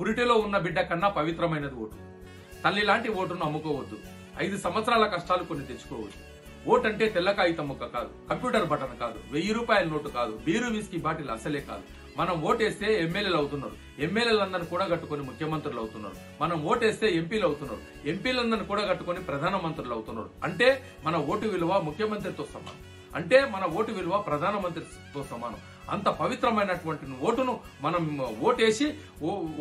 పురిటిలో ఉన్న బిడ్డ కన్నా పవిత్రమైనది ఓటు. తల్లి లాంటి ఓటును అమ్ముకోవద్దు. 5 సంవత్సరాల కష్టాలు కొన్ని తెచ్చుకోవద్దు. ఓటు అంటే తెల్ల కాగితం ముక్క కాదు, కంప్యూటర్ బటన్ కాదు, 1000 రూపాయల నోటు కాదు, బీరు విస్కీ బాటిల్ అసలే కాదు. మనం ఓటేస్తే ఎమ్మెల్యేలు అవుతున్నారు, ఎమ్మెల్యేలందరినీ కూడా కట్టుకొని ముఖ్యమంత్రులు అవుతున్నారు. మనం ఓటేస్తే ఎంపీలు అవుతున్నారు, ఎంపీలందరినీ కూడా కట్టుకొని ప్రధానమంత్రులు అవుతున్నారు. అంటే మన ఓటు విలువ ముఖ్యమంత్రితో సమానం, అంటే మన ఓటు విలువ ప్రధానమంత్రితో సమానం. అంత పవిత్రమైనటువంటి ఓటును మనం ఓటేసి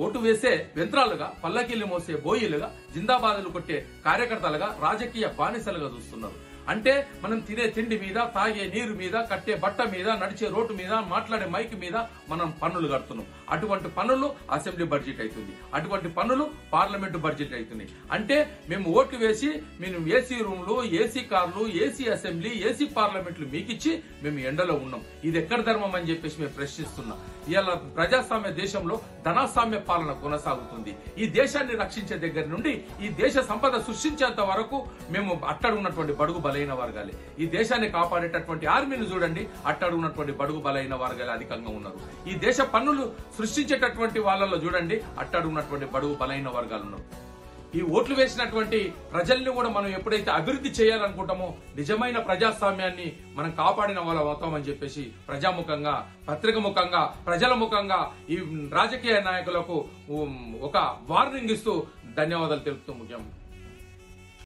ఓటు వేసే యంత్రాలుగా, పల్లకీలు మోసే బోయిలుగా, జిందాబాదులు కొట్టే కార్యకర్తలుగా, రాజకీయ బానిసలుగా చూస్తున్నారు. అంటే మనం తినే తిండి మీద, తాగే నీరు మీద, కట్టే బట్ట మీద, నడిచే రోడ్డు మీద, మాట్లాడే మైక్ మీద మనం పన్నులు కడుతున్నాం. అటువంటి పన్నులు అసెంబ్లీ బడ్జెట్ అవుతుంది, అటువంటి పన్నులు పార్లమెంటు బడ్జెట్ అవుతుంది. అంటే మేము ఓట్లు వేసి మేము ఏసీ రూమ్లు, ఏసీ కార్లు, ఏసీ అసెంబ్లీ, ఏసీ పార్లమెంట్లు మీకిచ్చి మేము ఎండలో ఉన్నాం. ఇది ఎక్కడ ధర్మం అని చెప్పేసి మేము ప్రశ్నిస్తున్నాం. ఇలా ప్రజాస్వామ్య దేశంలో ధనస్వామ్య పాలన కొనసాగుతుంది. ఈ దేశాన్ని రక్షించే దగ్గర నుండి ఈ దేశ సంపద సృష్టించేంత వరకు మేము అట్టడున్నటువంటి బడుగు బలైన వర్గాలే. ఈ దేశాన్ని కాపాడేటటువంటి ఆర్మీని చూడండి, అట్టడున్నటువంటి బడుగు బలైన వర్గాలే అధికంగా ఉన్నారు. ఈ దేశ పన్నులు సృష్టించేటటువంటి వాళ్ళలో చూడండి, అట్టడున్నటువంటి బడుగు బలైన వర్గాలు ఉన్నారు. ఈ ఓట్లు వేసినటువంటి ప్రజల్ని కూడా మనం ఎప్పుడైతే అభివృద్ధి చేయాలనుకుంటామో నిజమైన ప్రజాస్వామ్యాన్ని మనం కాపాడిన వాళ్ళ అవుతామని చెప్పేసి ప్రజాముఖంగా, పత్రిక ముఖంగా, ప్రజల ముఖంగా ఈ రాజకీయ నాయకులకు ఒక వార్నింగ్ ఇస్తూ ధన్యవాదాలు తెలుపుతూ ముఖ్యం.